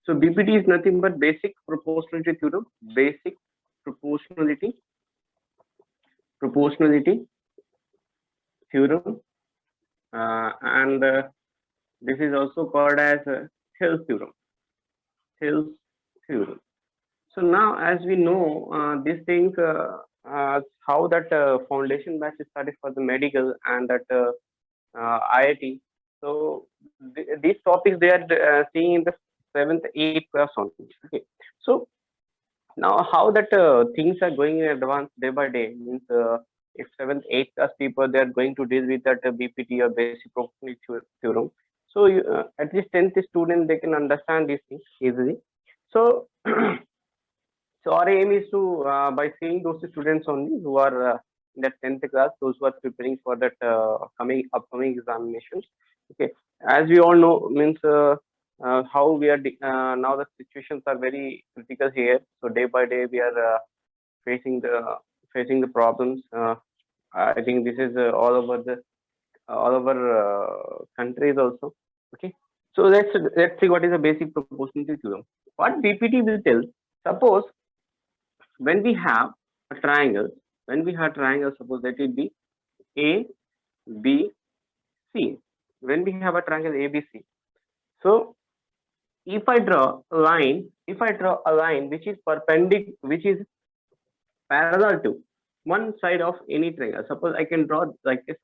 So BPT is nothing but basic proportionality theorem, basic proportionality proportionality theorem, and this is also called as Thales theorem. Thales theorem. So now, as we know, these things, how that foundation batch is started for the medical and that IIT. So these topics they are seeing in the seventh, eighth class only. Okay. So now how that things are going in advance day by day means if seventh, eighth class people they are going to deal with that BPT or basic proportionality theorem. So at least tenth student they can understand these things easily. So so our aim is to by seeing those students only who are in that 10th class, those who are preparing for that coming upcoming examinations. Okay, as we all know, means how we are now the situations are very critical here. So day by day we are facing the facing the problems. I think this is all over countries also. Okay, so let's see what is the basic proportionality theorem. What BPT will tell. Suppose when we have a triangle, suppose let it be A, B, C. When we have a triangle ABC, so if I draw a line, which is perpendicular, which is parallel to one side of any triangle. Suppose I can draw like this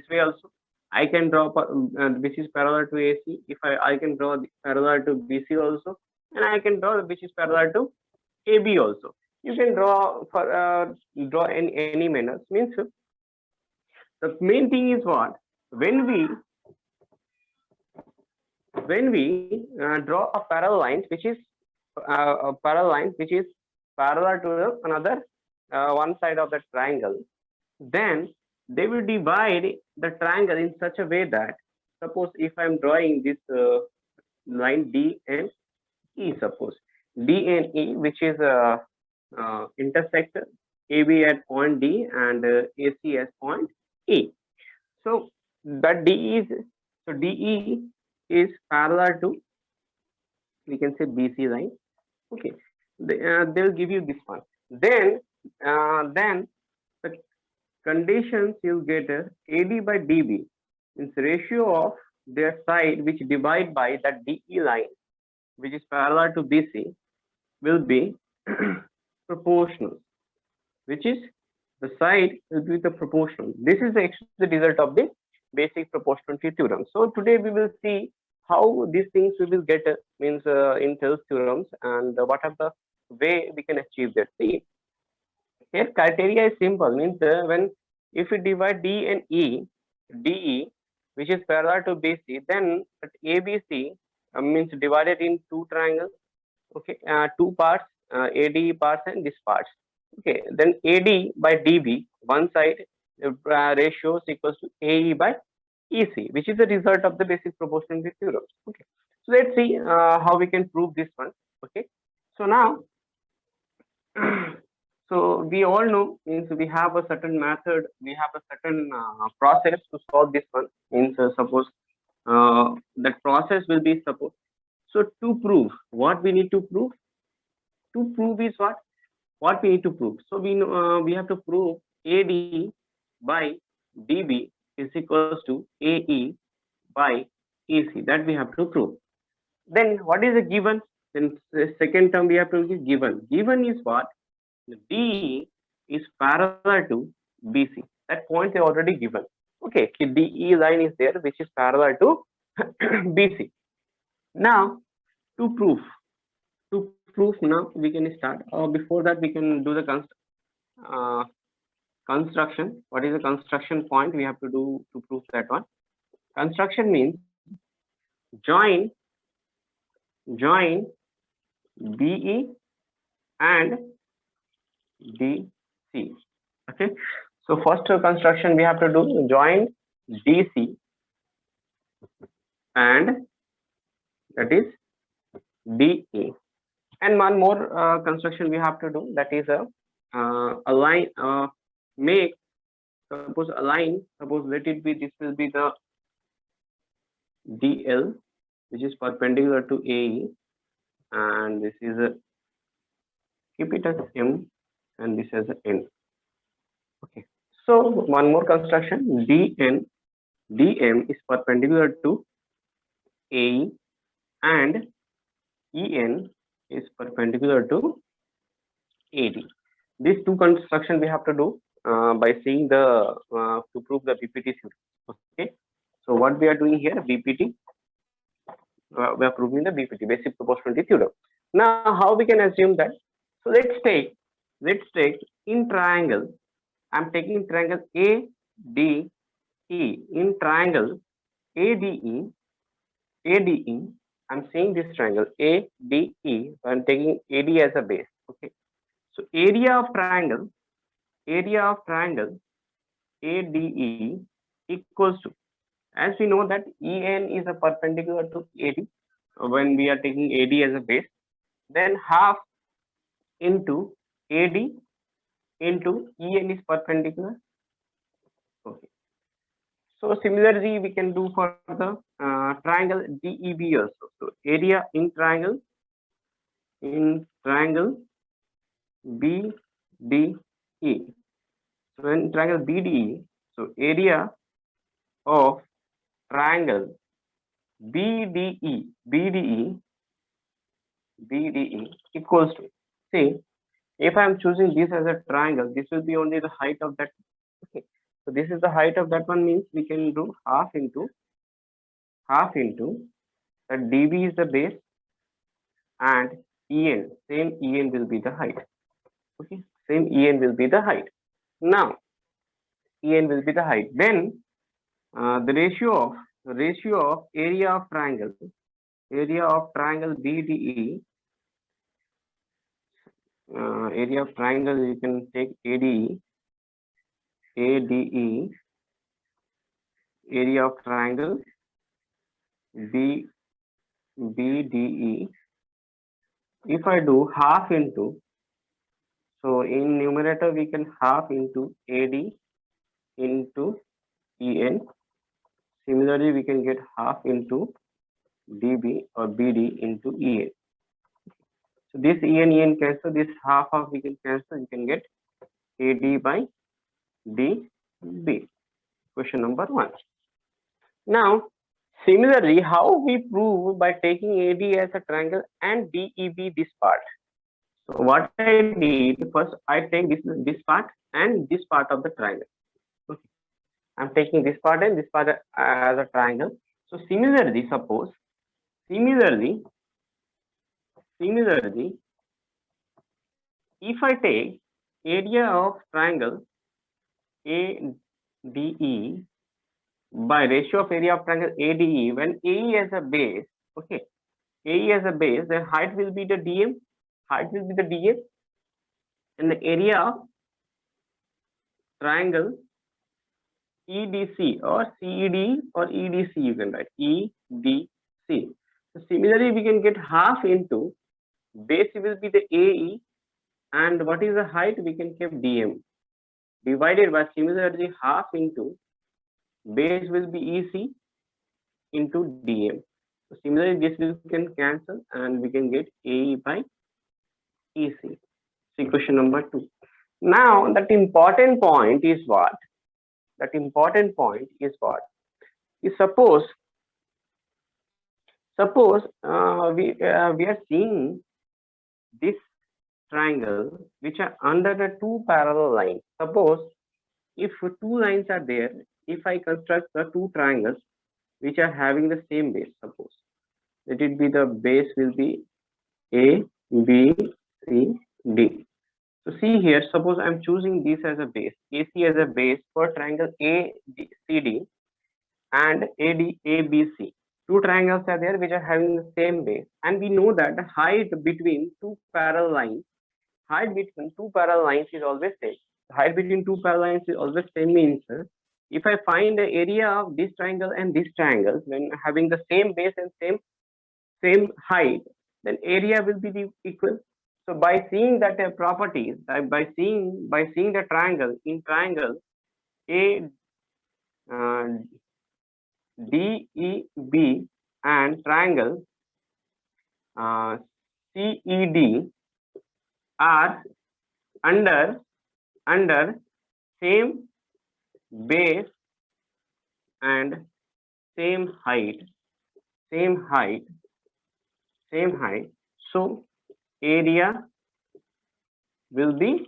way also. I can draw which is parallel to AC. If I can draw parallel to BC also, and I can draw which is parallel to AB also. You can draw for draw in any manner. Means the main thing is what when we draw a parallel line which is parallel to another one side of the triangle, then they will divide the triangle in such a way that suppose if I'm drawing this line D and E, suppose D and E, which is intersect AB at point D and AC at point E. So that DE is parallel to, we can say, BC line. Okay, they'll give you this one. Then the conditions you get AD by DB means ratio of their side which divide by that DE line which is parallel to BC will be proportional, which is the side will be the proportional. This is actually the result of the basic proportionality theorem. So today we will see how these things we will get means in Thales theorems and what are the way we can achieve that. See, here criteria is simple, means when if we divide D and E, DE which is parallel to BC, then at ABC means divided in two triangles. Okay, two parts, AD parts and this parts. Okay, then AD by DB, one side ratio is equals to AE by EC, which is the result of the basic proportionality theorem. Okay, so let's see how we can prove this one. Okay, so now, so we all know means we have a certain method, we have a certain process to solve this one. Means suppose that process will be suppose. So to prove, what we need to prove? To prove is what we need to prove. So we know we have to prove AD by DB is equals to AE by EC. That we have to prove. Then what is the given? Then the second term we have to give given. Given is what? DE is parallel to BC. That point they already given. Okay, DE line is there which is parallel to BC. Now to prove now we can start. Before that we can do the construction. What is the construction point we have to do to prove that one? Construction means join BE and DC. Okay, so first construction we have to do join DC and that is DE. And one more construction we have to do, that is a line, make, suppose a line, suppose let it be, this will be the DL which is perpendicular to AE, and this is a, keep it as M, and this as a N. Okay. So one more construction, DM is perpendicular to AE, and EN is perpendicular to AD. These two construction we have to do by seeing the to prove the BPT theorem. Okay. So what we are doing here, BPT, we are proving the BPT, basic proportionality theorem. Now, how we can assume that? So let's take in triangle. I'm taking triangle ADE. In triangle ADE, I'm saying this triangle ADE. I'm taking AD as a base. Okay. So area of triangle ADE equals to, as we know that EN is a perpendicular to AD when we are taking AD as a base, then half into AD into EN is perpendicular. Okay. So similarly, we can do for the triangle DEB also. So area in triangle BDE. So in triangle BDE, so area of triangle BDE equals to, see, if I am choosing this as a triangle, this will be only the height of that. Okay, so this is the height of that one, means we can do half into that DB is the base and EN, same EN will be the height. Okay, same EN will be the height. Now EN will be the height. Then the ratio of area of triangle BDE, area of triangle, you can take ADE, area of triangle BDE. If I do half into, so in numerator we can half into AD into EN. Similarly, we can get half into DB or BD into EN. So this EN cancel, this half we can cancel, you can get AD by DB. Question number 1. Now, similarly, how we prove by taking AD as a triangle and DEB this part? So what I did, first I take this part and this part of the triangle. Okay. I'm taking this part and this part as a triangle. So similarly, if I take area of triangle ADE by ratio of area of triangle ADE, when AE as a base, okay, AE as a base, then height will be the DM, and the area of triangle EDC or CED or EDC, you can write EDC. So similarly, we can get half into base will be the AE, and what is the height, we can keep DM, divided by similarly half into base will be EC into DM. So similarly, this will can cancel and we can get AE by EC. See question number 2. Now that important point is what? Is suppose we are seeing this triangle which are under the two parallel lines. Suppose if two lines are there, if I construct the two triangles which are having the same base, suppose let it be the base will be A, B, C, D. So see here, suppose I'm choosing this as a base, AC as a base for triangle ACD and ABC. Two triangles are there which are having the same base, and we know that the height between two parallel lines, is always same. The height between two parallel lines is always same, means if I find the area of this triangle and this triangle when having the same base and same height, then area will be equal. So by seeing that properties, by seeing the triangle in triangle A DEB and triangle CED are under same base and same height, so area will be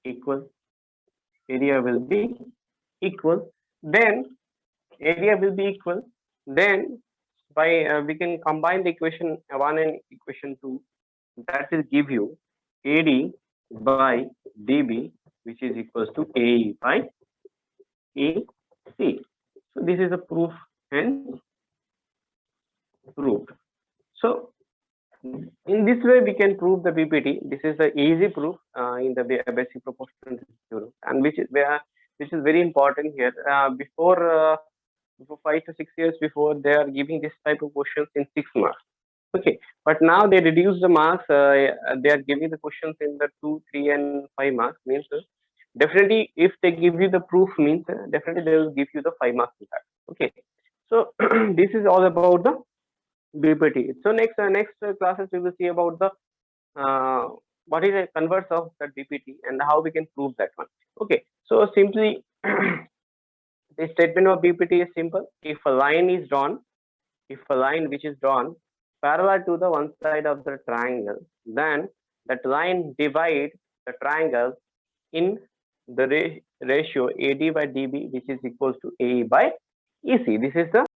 equal. Then area will be equal. Then by we can combine the equation 1 and equation 2. That will give you AD by DB, which is equals to AE by AC. So this is a proof and proved. So in this way we can prove the BPT. This is the easy proof in the basic proportional theorem, and which is very important here. Before 5 to 6 years before, they are giving this type of questions in 6 marks. Okay, but now they reduce the marks. They are giving the questions in the 2, 3, and 5 marks. Means definitely, if they give you the proof, means definitely they will give you the 5 marks in that. Okay, so this is all about the BPT. So next classes we will see about the what is the converse of the BPT and how we can prove that one. Okay, so simply the statement of BPT is simple. If a line is drawn, which is drawn parallel to the one side of the triangle, then that line divides the triangle in the ratio AD by DB, which is equals to AE by EC. This is the